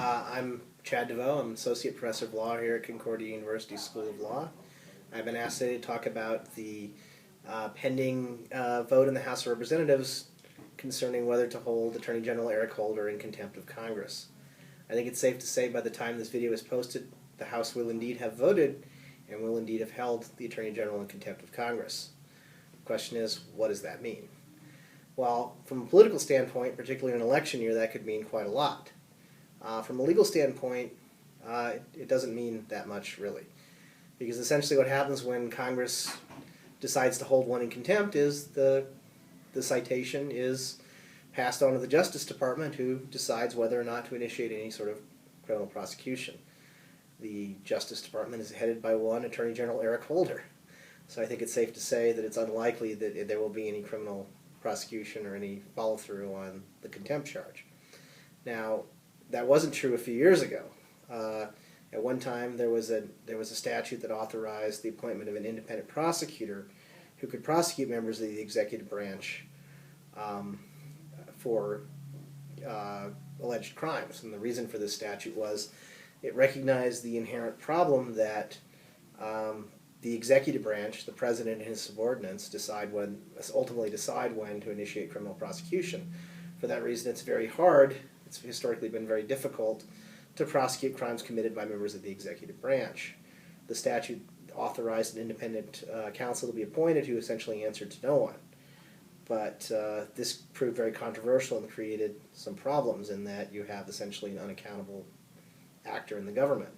I'm Chad DeVeaux. I'm Associate Professor of Law here at Concordia University School of Law. I've been asked today to talk about the pending vote in the House of Representatives concerning whether to hold Attorney General Eric Holder in contempt of Congress. I think it's safe to say by the time this video is posted, the House will indeed have voted and will indeed have held the Attorney General in contempt of Congress. The question is, what does that mean? Well, from a political standpoint, particularly in an election year, that could mean quite a lot. From a legal standpoint, it doesn't mean that much, really. Because essentially what happens when Congress decides to hold one in contempt is the citation is passed on to the Justice Department, who decides whether or not to initiate any sort of criminal prosecution. The Justice Department is headed by one Attorney General Eric Holder. So I think it's safe to say that it's unlikely that there will be any criminal prosecution or any follow-through on the contempt charge. Now, that wasn't true a few years ago. At one time, there was a statute that authorized the appointment of an independent prosecutor who could prosecute members of the executive branch for alleged crimes. And the reason for this statute was it recognized the inherent problem that the executive branch, the president and his subordinates, ultimately decide when to initiate criminal prosecution. For that reason, it's very hard. It's historically been very difficult to prosecute crimes committed by members of the executive branch. The statute authorized an independent counsel to be appointed who essentially answered to no one. But this proved very controversial and created some problems in that you have essentially an unaccountable actor in the government.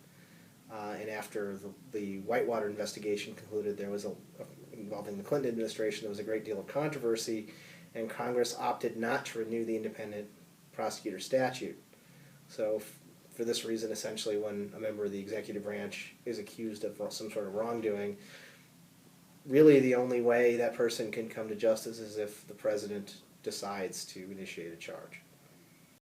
And after the Whitewater investigation concluded, involving the Clinton administration, there was a great deal of controversy, and Congress opted not to renew the independent prosecutor statute. So for this reason, essentially, when a member of the executive branch is accused of some sort of wrongdoing, really the only way that person can come to justice is if the president decides to initiate a charge.